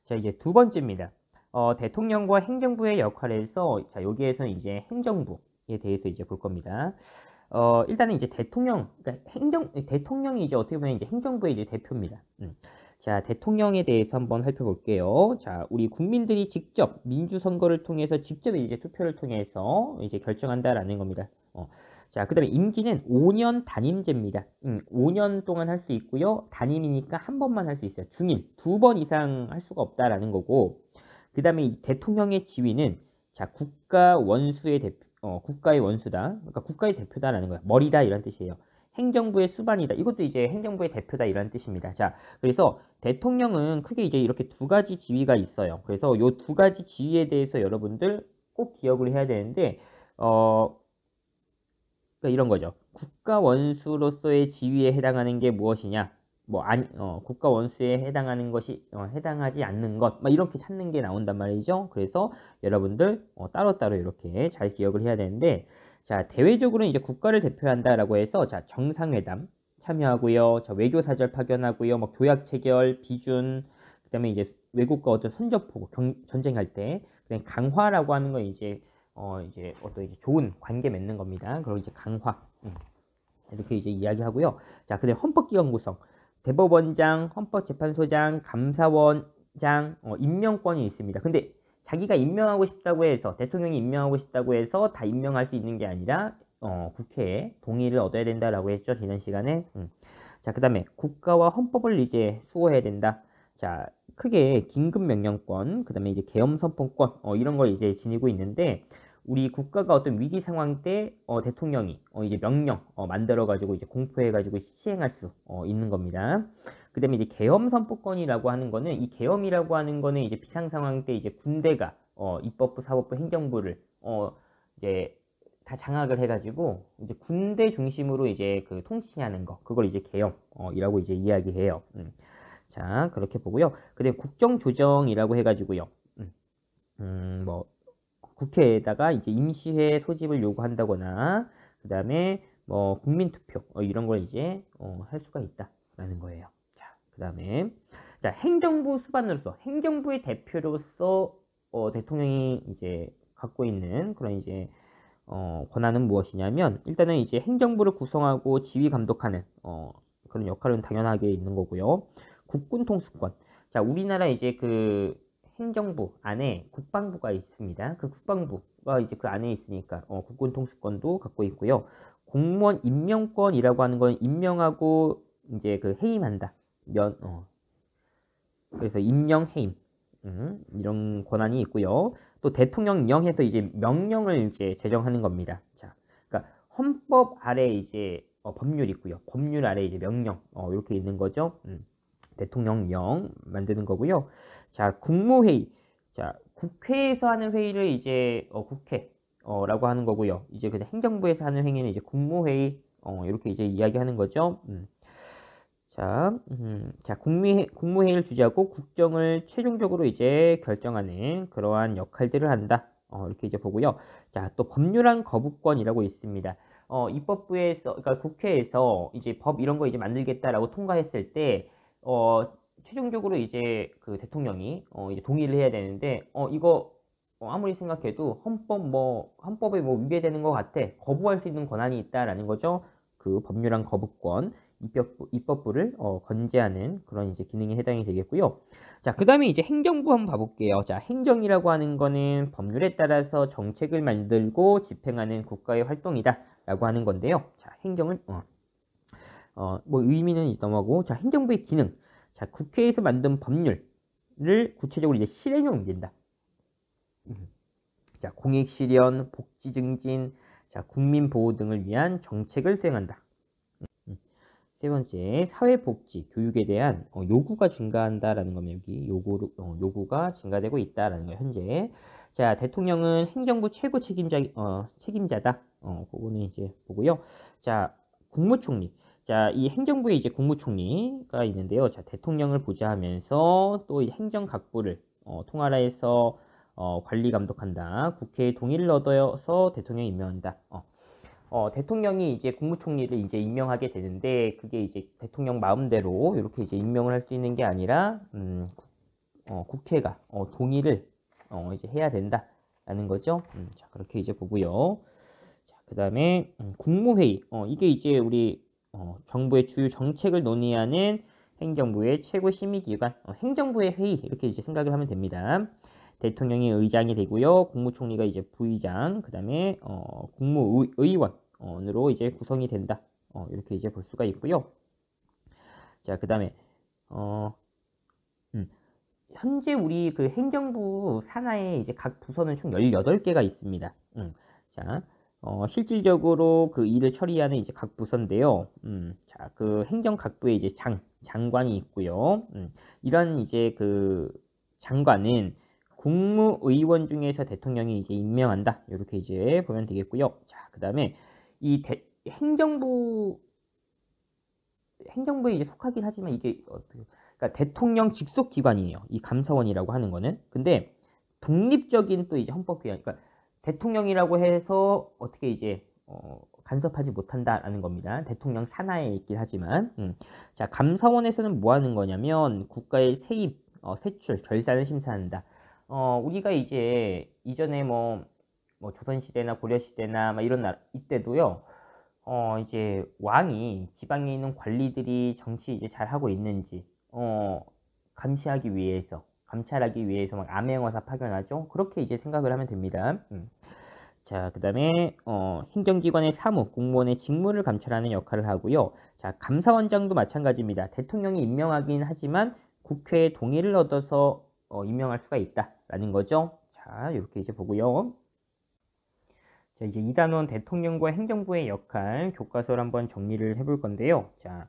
자, 이제 두 번째입니다. 대통령과 행정부의 역할에서, 자, 여기에서는 이제 행정부에 대해서 이제 볼 겁니다. 일단은 이제 그러니까 대통령이 이제 어떻게 보면 이제 행정부의 이제 대표입니다. 자, 대통령에 대해서 한번 살펴볼게요. 자, 우리 국민들이 직접 민주선거를 통해서 직접 이제 투표를 통해서 이제 결정한다라는 겁니다. 자, 그 다음에 임기는 5년 단임제입니다. 5년 동안 할 수 있고요. 단임이니까 한 번만 할 수 있어요. 중임, 2번 이상 할 수가 없다라는 거고, 그 다음에 이 대통령의 지위는, 자, 국가의 원수다. 그러니까 국가의 대표다라는 거예요. 머리다 이런 뜻이에요. 행정부의 수반이다. 이것도 이제 행정부의 대표다 이런 뜻입니다. 자, 그래서 대통령은 크게 이제 이렇게 두 가지 지위가 있어요. 그래서 요 두 가지 지위에 대해서 여러분들 꼭 기억을 해야 되는데, 그러니까 이런 거죠. 국가 원수로서의 지위에 해당하는 게 무엇이냐? 국가 원수에 해당하는 것이, 해당하지 않는 것, 막 이렇게 찾는 게 나온단 말이죠. 그래서 여러분들, 따로따로 이렇게 잘 기억을 해야 되는데, 자, 대외적으로는 이제 국가를 대표한다라고 해서, 자, 정상회담 참여하고요. 자, 외교사절 파견하고요. 막 조약 체결, 비준, 그 다음에 이제 외국과 어떤 선전포고, 전쟁할 때, 그다음에 강화라고 하는 건 이제 어떤 이제 좋은 관계 맺는 겁니다. 그리고 이제 강화. 이렇게 이제 이야기하고요. 자, 그다음에 헌법기관 구성. 대법원장, 헌법재판소장, 감사원장, 임명권이 있습니다. 근데 자기가 임명하고 싶다고 해서, 대통령이 임명하고 싶다고 해서 다 임명할 수 있는 게 아니라, 국회에 동의를 얻어야 된다라고 했죠. 지난 시간에. 자, 그 다음에 국가와 헌법을 이제 수호해야 된다. 자, 크게 긴급명령권, 그 다음에 이제 계엄선포권, 이런 걸 이제 지니고 있는데, 우리 국가가 어떤 위기 상황 때 대통령이 이제 명령 만들어 가지고 이제 공포해 가지고 시행할 수 있는 겁니다. 그다음에 이제 계엄 선포권이라고 하는 거는, 이 계엄이라고 하는 거는 이제 비상 상황 때 이제 군대가 입법부, 사법부, 행정부를 이제 다 장악을 해 가지고 이제 군대 중심으로 이제 그 통치하는 거, 그걸 이제 계엄이라고 이제 이야기해요. 자, 그렇게 보고요. 그다음에 국정조정이라고 해 가지고요. 뭐 국회에다가 이제 임시회 소집을 요구한다거나, 그 다음에 뭐 국민투표 이런 걸 이제 할 수가 있다라는 거예요. 자, 그 다음에 자, 행정부 수반으로서, 행정부의 대표로서 대통령이 이제 갖고 있는 그런 이제 권한은 무엇이냐면, 일단은 이제 행정부를 구성하고 지휘 감독하는 그런 역할은 당연하게 있는 거고요. 국군 통수권. 자, 우리나라 이제 그 행정부 안에 국방부가 있습니다. 그 국방부가 이제 그 안에 있으니까 국군 통수권도 갖고 있고요. 공무원 임명권이라고 하는 건 임명하고 이제 그 해임한다. 그래서 임명 해임 이런 권한이 있고요. 또 대통령령해서 이제 명령을 이제 제정하는 겁니다. 자, 그러니까 헌법 아래 이제 법률 있고요. 법률 아래 이제 명령 이렇게 있는 거죠. 대통령령 만드는 거고요. 자, 국무회의. 자, 국회에서 하는 회의를 이제 국회라고 하는 거고요. 이제 그 행정부에서 하는 행위는 이제 국무회의 이렇게 이제 이야기하는 거죠. 자, 국무회의를 주재하고 국정을 최종적으로 이제 결정하는 그러한 역할들을 한다. 이렇게 이제 보고요. 자, 또 법률안 거부권이라고 있습니다. 입법부에서, 그러니까 국회에서 이제 법 이런 거 이제 만들겠다라고 통과했을 때, 최종적으로 이제 그 대통령이 이제 동의를 해야 되는데, 이거 아무리 생각해도 헌법에 뭐 위배되는 것 같아. 거부할 수 있는 권한이 있다라는 거죠. 그 법률안 거부권. 입법부를 건재하는 그런 이제 기능에 해당이 되겠고요. 자, 그 다음에 이제 행정부 한번 봐볼게요. 자, 행정이라고 하는 거는 법률에 따라서 정책을 만들고 집행하는 국가의 활동이다 라고 하는 건데요. 자, 행정은 뭐 의미는 넘어가고, 자, 행정부의 기능. 자, 국회에서 만든 법률을 구체적으로 이제 실행에 옮긴다. 자, 공익 실현, 복지 증진, 자, 국민 보호 등을 위한 정책을 수행한다. 세 번째, 사회복지, 교육에 대한 요구가 증가한다라는 겁니다. 여기 요구가 증가되고 있다라는 거예요, 현재. 자, 대통령은 행정부 최고 책임자다. 그거는 이제 보고요. 자, 국무총리. 자, 이 행정부에 이제 국무총리가 있는데요. 자, 대통령을 보좌하면서 또 행정각부를 통할해서 관리 감독한다. 국회의 동의를 얻어서 대통령이 임명한다. 대통령이 이제 국무총리를 이제 임명하게 되는데, 그게 이제 대통령 마음대로 이렇게 이제 임명을 할 수 있는 게 아니라 국회가 동의를 이제 해야 된다라는 거죠. 자, 그렇게 이제 보고요. 자, 그다음에 국무회의. 이게 이제 우리 정부의 주요 정책을 논의하는 행정부의 최고 심의기관, 행정부의 회의 이렇게 이제 생각을 하면 됩니다. 대통령이 의장이 되고요. 국무총리가 이제 부의장, 그다음에 국무의원으로 이제 구성이 된다. 이렇게 이제 볼 수가 있고요. 자, 그다음에 현재 우리 그 행정부 산하에 이제 각 부서는 총 18개가 있습니다. 자, 실질적으로 그 일을 처리하는 이제 각 부서인데요. 자, 그 행정각부에 이제 장관이 있고요. 이런 이제 그 장관은 국무의원 중에서 대통령이 이제 임명한다. 이렇게 이제 보면 되겠고요. 자, 그다음에 이 행정부에 이제 속하긴 하지만 이게 그러니까 대통령 직속 기관이에요. 이 감사원이라고 하는 거는. 근데 독립적인 또 이제 헌법기관. 그러니까 대통령이라고 해서 어떻게 이제 간섭하지 못한다라는 겁니다. 대통령 산하에 있긴 하지만. 자, 감사원에서는 뭐 하는 거냐면 국가의 세입, 세출, 결산을 심사한다. 우리가 이제 이전에 뭐 조선시대나 고려시대나 막 이런 이때도요. 이제 왕이 지방에 있는 관리들이 정치 이제 잘 하고 있는지 감시하기 위해서 감찰하기 위해서 막 암행어사 파견하죠. 그렇게 이제 생각을 하면 됩니다. 자, 그다음에 행정기관의 사무, 공무원의 직무를 감찰하는 역할을 하고요. 자, 감사원장도 마찬가지입니다. 대통령이 임명하긴 하지만 국회의 동의를 얻어서 임명할 수가 있다라는 거죠. 자, 이렇게 이제 보고요. 자, 이제 2단원 대통령과 행정부의 역할 교과서를 한번 정리를 해볼 건데요. 자,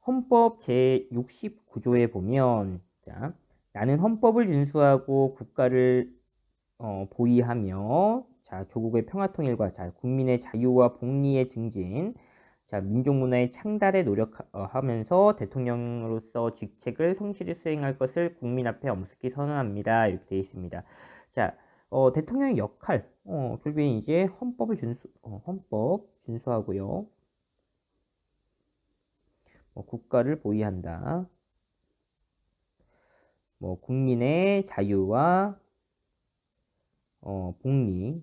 헌법 제69조에 보면 자, 나는 헌법을 준수하고 국가를 보위하며 자, 조국의 평화통일과 자, 국민의 자유와 복리의 증진 자, 민족문화의 창달에 노력하면서 대통령으로서 직책을 성실히 수행할 것을 국민 앞에 엄숙히 선언합니다. 이렇게 되어 있습니다. 자, 대통령의 역할, 결국엔 이제 헌법 준수하고요. 국가를 보위한다. 국민의 자유와 복리를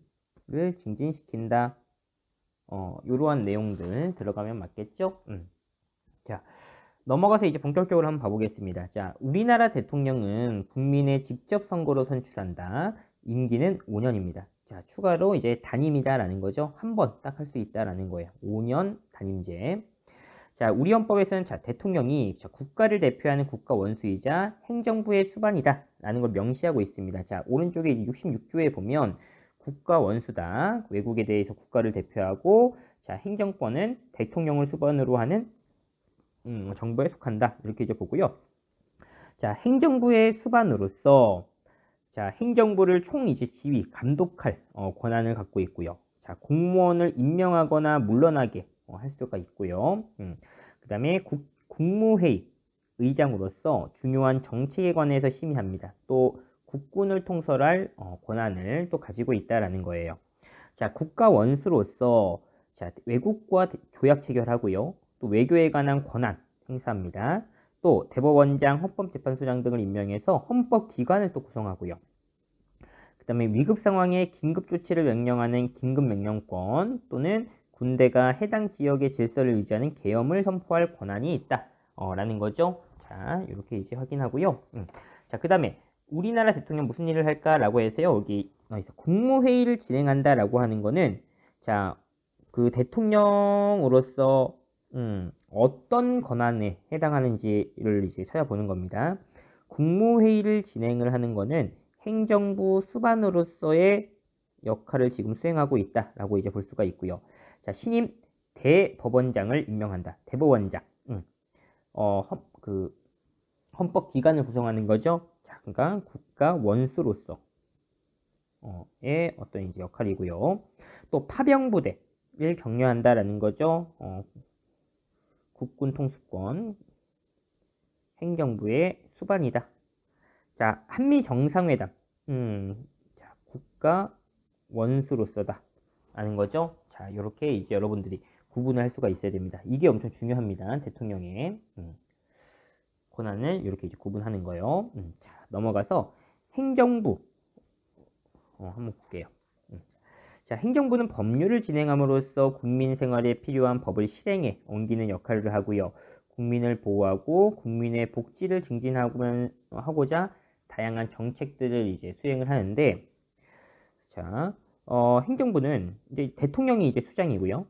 증진시킨다. 이러한 내용들 들어가면 맞겠죠? 자, 넘어가서 이제 본격적으로 한번 봐보겠습니다. 자, 우리나라 대통령은 국민의 직접 선거로 선출한다. 임기는 5년입니다. 자, 추가로 이제 단임이다라는 거죠. 한 번 딱 할 수 있다라는 거예요. 5년 단임제. 자, 우리 헌법에서는 자, 대통령이 국가를 대표하는 국가 원수이자 행정부의 수반이다 라는 걸 명시하고 있습니다. 자, 오른쪽에 66조에 보면 국가 원수다. 외국에 대해서 국가를 대표하고 자, 행정권은 대통령을 수반으로 하는 정부에 속한다. 이렇게 이제 보고요. 자, 행정부의 수반으로서 자, 행정부를 총 이제 지휘, 감독할 권한을 갖고 있고요. 자, 공무원을 임명하거나 물러나게 할 수가 있고요. 그 다음에 국무회의 의장으로서 중요한 정책에 관해서 심의합니다. 또 국군을 통솔할 권한을 또 가지고 있다라는 거예요. 자, 국가 원수로서 자, 외국과 조약 체결하고요. 또 외교에 관한 권한 행사합니다. 또 대법원장, 헌법재판소장 등을 임명해서 헌법기관을 또 구성하고요. 그 다음에 위급 상황에 긴급 조치를 명령하는 긴급명령권 또는 군대가 해당 지역의 질서를 유지하는 계엄을 선포할 권한이 있다. 라는 거죠. 자, 이렇게 이제 확인하고요. 자, 그 다음에 우리나라 대통령 무슨 일을 할까라고 해서요. 여기 국무회의를 진행한다라고 하는 거는 자, 그 대통령으로서 어떤 권한에 해당하는지를 이제 찾아보는 겁니다. 국무회의를 진행을 하는 거는 행정부 수반으로서의 역할을 지금 수행하고 있다라고 이제 볼 수가 있고요. 자, 신임 대법원장을 임명한다. 대법원장. 그 헌법 기관을 구성하는 거죠. 자, 그러니까 국가 원수로서의 어떤 이제 역할이고요. 또 파병부대를 격려한다라는 거죠. 국군 통수권, 행정부의 수반이다. 자, 한미 정상회담. 자, 국가 원수로서다. 라는 거죠. 자, 이렇게 이제 여러분들이 구분을 할 수가 있어야 됩니다. 이게 엄청 중요합니다. 대통령의 권한을 이렇게 이제 구분하는 거예요. 자, 넘어가서 행정부 한번 볼게요. 자, 행정부는 법률을 진행함으로써 국민 생활에 필요한 법을 실행에 옮기는 역할을 하고요. 국민을 보호하고 국민의 복지를 증진하고자 다양한 정책들을 이제 수행을 하는데, 자, 행정부는 이제 대통령이 이제 수장이고요.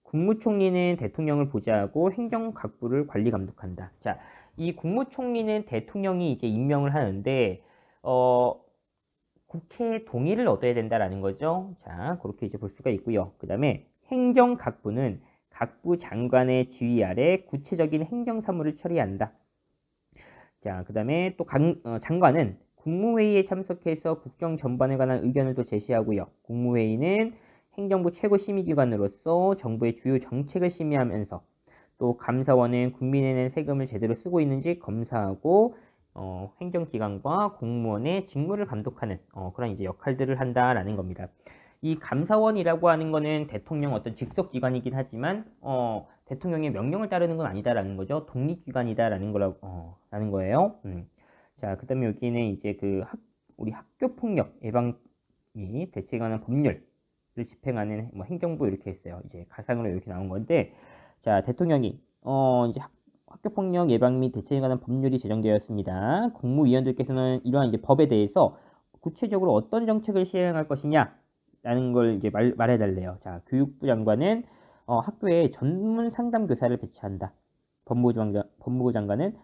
국무총리는 대통령을 보좌하고 행정각부를 관리 감독한다. 자, 이 국무총리는 대통령이 이제 임명을 하는데, 국회의 동의를 얻어야 된다라는 거죠. 자, 그렇게 이제 볼 수가 있고요. 그 다음에 행정각부는 각부 장관의 지휘 아래 구체적인 행정사무를 처리한다. 자, 그 다음에 또 장관은 국무회의에 참석해서 국정 전반에 관한 의견을 또 제시하고요. 국무회의는 행정부 최고 심의기관으로서 정부의 주요 정책을 심의하면서 또 감사원은 국민의 낸 세금을 제대로 쓰고 있는지 검사하고 행정기관과 공무원의 직무를 감독하는 그런 이제 역할들을 한다라는 겁니다. 이 감사원이라고 하는 거는 대통령 어떤 직속기관이긴 하지만 대통령의 명령을 따르는 건 아니다라는 거죠. 독립기관이다라는 라는 거예요. 자, 그다음에 여기는 이제 우리 학교 폭력 예방 및 대책에 관한 법률을 집행하는 뭐 행정부 이렇게 했어요. 이제 가상으로 이렇게 나온 건데, 자, 대통령이 이제 학교폭력 예방 및 대책에 관한 법률이 제정되었습니다. 국무위원들께서는 이러한 이제 법에 대해서 구체적으로 어떤 정책을 시행할 것이냐 라는 걸 이제 말해달래요. 자, 교육부 장관은 학교에 전문 상담 교사를 배치한다. 법무부 장관은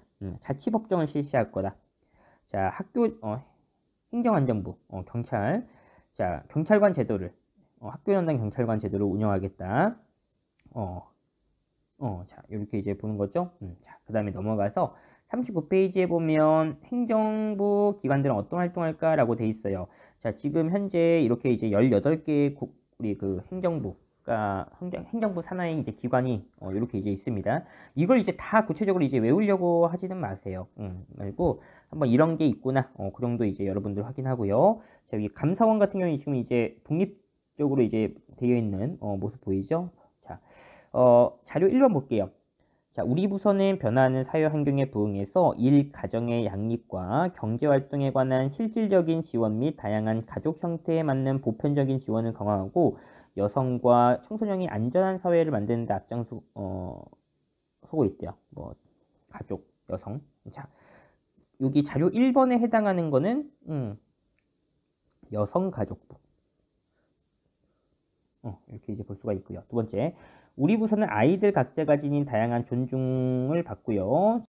자치법정을 실시할 거다. 자, 행정안전부, 경찰. 자, 경찰관 제도를 학교 연당 경찰관 제도를 운영하겠다. 자, 이렇게 이제 보는 거죠. 자, 그 다음에 넘어가서 39페이지에 보면 행정부 기관들은 어떤 활동할까라고 돼 있어요. 자, 지금 현재 이렇게 이제 18개의 우리 행정부 산하의 이제 기관이 이렇게 이제 있습니다. 이걸 이제 다 구체적으로 이제 외우려고 하지는 마세요. 말고 한번 이런 게 있구나. 그 정도 이제 여러분들 확인하고요. 자, 여기 감사원 같은 경우는 지금 이제 독립적으로 이제 되어 있는 모습 보이죠? 자, 자료 1번 볼게요. 자, 우리 부서는 변화하는 사회 환경에 부응해서 일, 가정의 양립과 경제활동에 관한 실질적인 지원 및 다양한 가족 형태에 맞는 보편적인 지원을 강화하고 여성과 청소년이 안전한 사회를 만드는 데 앞장서고 있대요. 뭐 가족, 여성. 자, 여기 자료 1번에 해당하는 거는 여성가족부. 이렇게 이제 볼 수가 있고요. 두 번째, 우리 부서는 아이들 각자가 지닌 다양한 존중을 받고요.